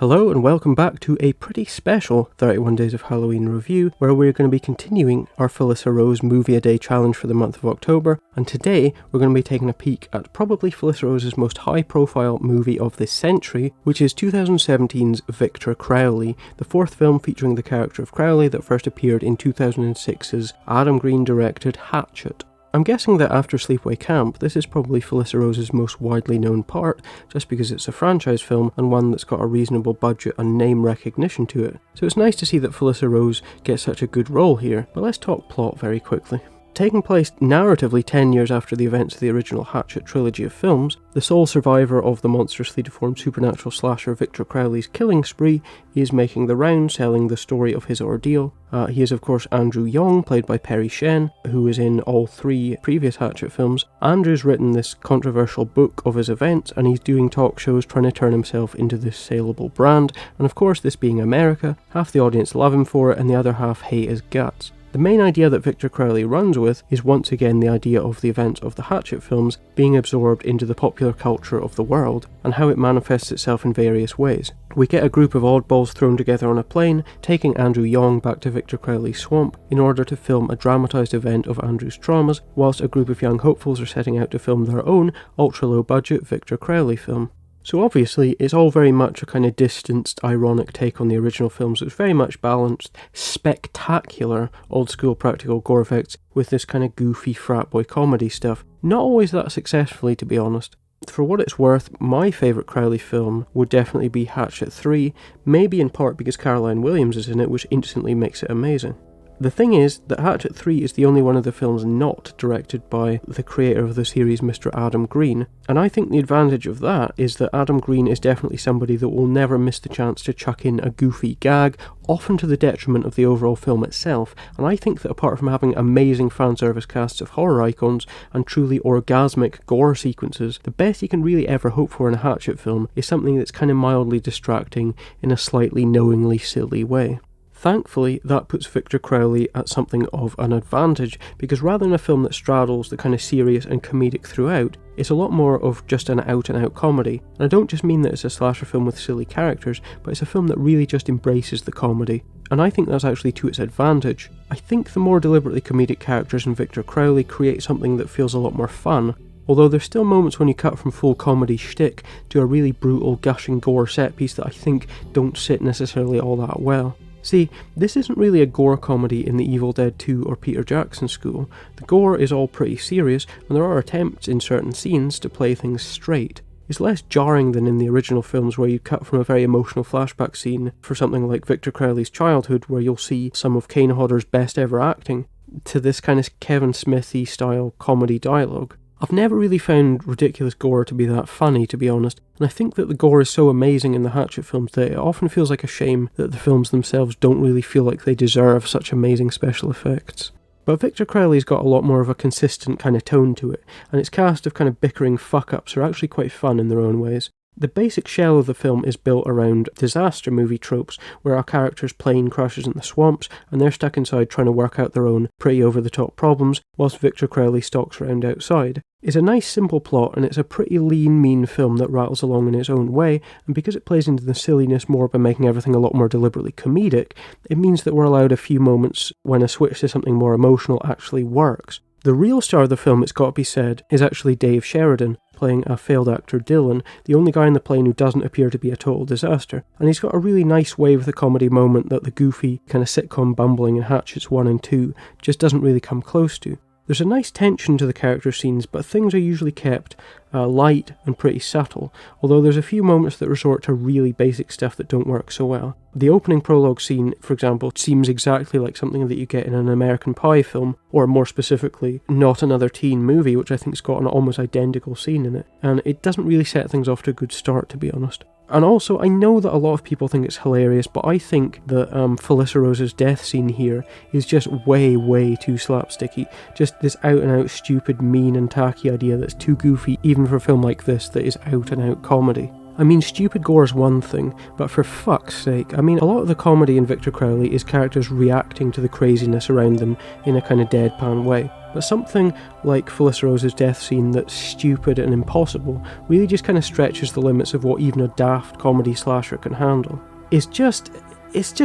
Hello and welcome back to a pretty special 31 Days of Halloween review, where we're going to be continuing our Felissa Rose Movie a Day challenge for the month of October, and today we're going to be taking a peek at probably Felissa Rose's most high-profile movie of this century, which is 2017's VICTOR CROWLEY, the fourth film featuring the character of Crowley that first appeared in 2006's Adam Green-directed Hatchet. I'm guessing that after Sleepaway Camp, this is probably Felissa Rose's most widely known part, just because it's a franchise film and one that's got a reasonable budget and name recognition to it. So it's nice to see that Felissa Rose gets such a good role here, but let's talk plot very quickly. Taking place narratively 10 years after the events of the original Hatchet trilogy of films, the sole survivor of the monstrously deformed supernatural slasher Victor Crowley's killing spree is making the rounds, telling the story of his ordeal. He is of course Andrew Yong, played by Perry Shen, who is in all three previous Hatchet films. Andrew's written this controversial book of his events, and he's doing talk shows trying to turn himself into this saleable brand, and of course, this being America, half the audience love him for it and the other half hate his guts. The main idea that Victor Crowley runs with is once again the idea of the events of the Hatchet films being absorbed into the popular culture of the world, and how it manifests itself in various ways. We get a group of oddballs thrown together on a plane, taking Andrew Yong back to Victor Crowley's swamp in order to film a dramatised event of Andrew's traumas, whilst a group of young hopefuls are setting out to film their own ultra-low budget Victor Crowley film. So obviously, it's all very much a kind of distanced, ironic take on the original films. It's very much balanced, spectacular, old-school practical gore effects with this kind of goofy frat boy comedy stuff. Not always that successfully, to be honest. For what it's worth, my favourite Crowley film would definitely be Hatchet 3, maybe in part because Caroline Williams is in it, which instantly makes it amazing. The thing is that Hatchet 3 is the only one of the films not directed by the creator of the series, Mr. Adam Green, and I think the advantage of that is that Adam Green is definitely somebody that will never miss the chance to chuck in a goofy gag, often to the detriment of the overall film itself, and I think that apart from having amazing fanservice casts of horror icons and truly orgasmic gore sequences, the best you can really ever hope for in a Hatchet film is something that's kind of mildly distracting in a slightly knowingly silly way. Thankfully, that puts Victor Crowley at something of an advantage, because rather than a film that straddles the kind of serious and comedic throughout, it's a lot more of just an out-and-out comedy. And I don't just mean that it's a slasher film with silly characters, but it's a film that really just embraces the comedy. And I think that's actually to its advantage. I think the more deliberately comedic characters in Victor Crowley create something that feels a lot more fun. Although there's still moments when you cut from full comedy shtick to a really brutal, gushing gore set piece that I think don't sit necessarily all that well. See, this isn't really a gore comedy in the Evil Dead 2 or Peter Jackson school. The gore is all pretty serious, and there are attempts in certain scenes to play things straight. It's less jarring than in the original films, where you cut from a very emotional flashback scene for something like Victor Crowley's childhood, where you'll see some of Kane Hodder's best ever acting, to this kind of Kevin Smithy style comedy dialogue. I've never really found ridiculous gore to be that funny, to be honest, and I think that the gore is so amazing in the Hatchet films that it often feels like a shame that the films themselves don't really feel like they deserve such amazing special effects. But Victor Crowley's got a lot more of a consistent kind of tone to it, and its cast of kind of bickering fuck-ups are actually quite fun in their own ways. The basic shell of the film is built around disaster movie tropes, where our character's plane crashes in the swamps and they're stuck inside trying to work out their own pretty over-the-top problems, whilst Victor Crowley stalks around outside. It's a nice simple plot, and it's a pretty lean, mean film that rattles along in its own way, and because it plays into the silliness more by making everything a lot more deliberately comedic, it means that we're allowed a few moments when a switch to something more emotional actually works. The real star of the film, it's got to be said, is actually Dave Sheridan, playing a failed actor Dylan, the only guy in the plane who doesn't appear to be a total disaster. And he's got a really nice way with a comedy moment that the goofy kind of sitcom bumbling in Hatchets 1 and 2 just doesn't really come close to. There's a nice tension to the character scenes, but things are usually kept light and pretty subtle, although there's a few moments that resort to really basic stuff that don't work so well. The opening prologue scene, for example, seems exactly like something that you get in an American Pie film, or more specifically, Not Another Teen Movie, which I think's got an almost identical scene in it, and it doesn't really set things off to a good start, to be honest. And also, I know that a lot of people think it's hilarious, but I think that Felissa Rose's death scene here is just way, way too slapsticky. Just this out-and-out stupid, mean and tacky idea that's too goofy even for a film like this that is out-and-out comedy. I mean, stupid gore is one thing, but for fuck's sake, I mean, a lot of the comedy in Victor Crowley is characters reacting to the craziness around them in a kind of deadpan way. but something like Felissa Rose's death scene that's stupid and impossible really just kind of stretches the limits of what even a daft comedy slasher can handle. It's just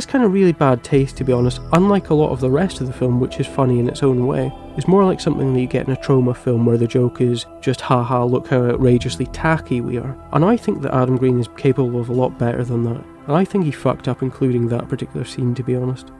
kind of really bad taste, to be honest, unlike a lot of the rest of the film, which is funny in its own way. It's more like something that you get in a trauma film where the joke is just haha, look how outrageously tacky we are. And I think that Adam Green is capable of a lot better than that. And I think he fucked up including that particular scene, to be honest.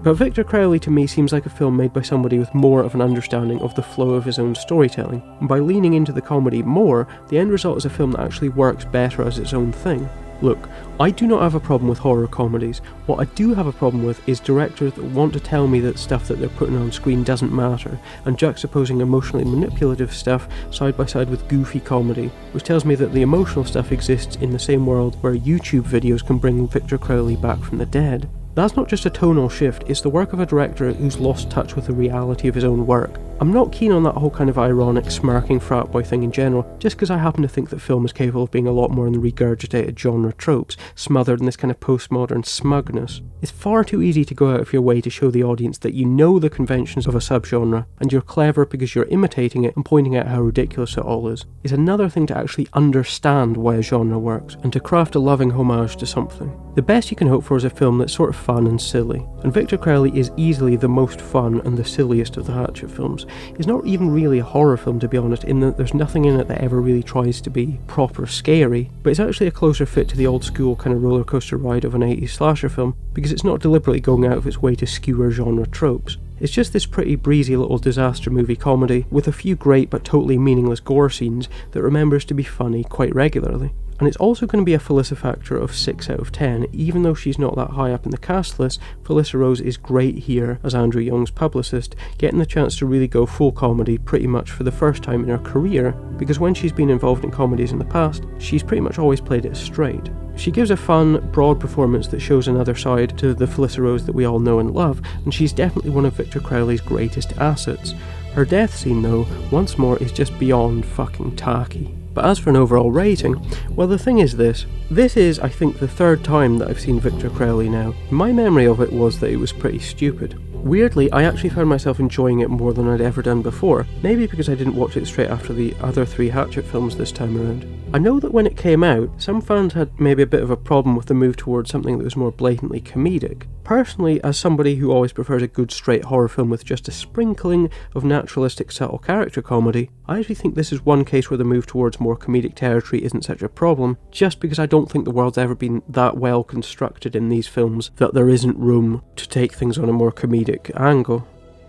But Victor Crowley to me seems like a film made by somebody with more of an understanding of the flow of his own storytelling, and by leaning into the comedy more, the end result is a film that actually works better as its own thing. Look, I do not have a problem with horror comedies. What I do have a problem with is directors that want to tell me that stuff that they're putting on screen doesn't matter, and juxtaposing emotionally manipulative stuff side by side with goofy comedy, which tells me that the emotional stuff exists in the same world where YouTube videos can bring Victor Crowley back from the dead. That's not just a tonal shift, it's the work of a director who's lost touch with the reality of his own work. I'm not keen on that whole kind of ironic, smirking frat boy thing in general, just because I happen to think that film is capable of being a lot more than the regurgitated genre tropes, smothered in this kind of postmodern smugness. It's far too easy to go out of your way to show the audience that you know the conventions of a subgenre, and you're clever because you're imitating it and pointing out how ridiculous it all is. It's another thing to actually understand why a genre works, and to craft a loving homage to something. The best you can hope for is a film that's sort of fun and silly, and Victor Crowley is easily the most fun and the silliest of the Hatchet films. It's not even really a horror film, to be honest, in that there's nothing in it that ever really tries to be proper scary, but it's actually a closer fit to the old school kind of roller coaster ride of an 80s slasher film, because it's not deliberately going out of its way to skewer genre tropes. It's just this pretty breezy little disaster movie comedy with a few great but totally meaningless gore scenes that remembers to be funny quite regularly. And it's also going to be a Felissa factor of 6 out of 10, even though she's not that high up in the cast list. Felissa Rose is great here as Andrew Young's publicist, getting the chance to really go full comedy pretty much for the first time in her career, because when she's been involved in comedies in the past, she's pretty much always played it straight. She gives a fun, broad performance that shows another side to the Felissa Rose that we all know and love, and she's definitely one of Victor Crowley's greatest assets. Her death scene, though, once more is just beyond fucking tacky. But as for an overall rating, well, the thing is this is, I think, the third time that I've seen Victor Crowley now. My memory of it was that it was pretty stupid. Weirdly, I actually found myself enjoying it more than I'd ever done before, maybe because I didn't watch it straight after the other 3 Hatchet films this time around. I know that when it came out, some fans had maybe a bit of a problem with the move towards something that was more blatantly comedic. Personally, as somebody who always prefers a good straight horror film with just a sprinkling of naturalistic subtle character comedy, I actually think this is one case where the move towards more comedic territory isn't such a problem, just because I don't think the world's ever been that well constructed in these films that there isn't room to take things on a more comedic angle.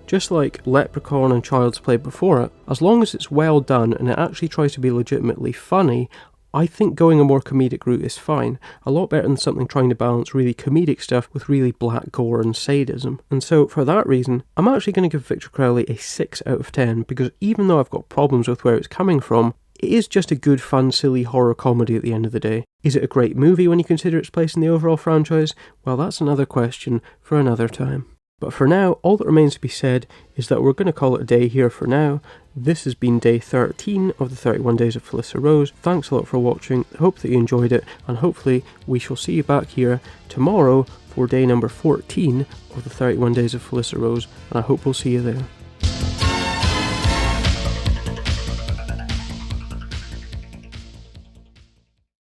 Just like Leprechaun and Child's Play before it, as long as it's well done and it actually tries to be legitimately funny, I think going a more comedic route is fine, a lot better than something trying to balance really comedic stuff with really black gore and sadism. And so for that reason, I'm actually going to give Victor Crowley a 6 out of 10, because even though I've got problems with where it's coming from, it is just a good, fun, silly horror comedy at the end of the day. Is it a great movie when you consider its place in the overall franchise? Well, that's another question for another time. But for now, all that remains to be said is that we're going to call it a day here for now. This has been day 13 of the 31 Days of Felissa Rose. Thanks a lot for watching, hope that you enjoyed it, and hopefully we shall see you back here tomorrow for day number 14 of the 31 Days of Felissa Rose, and I hope we'll see you there.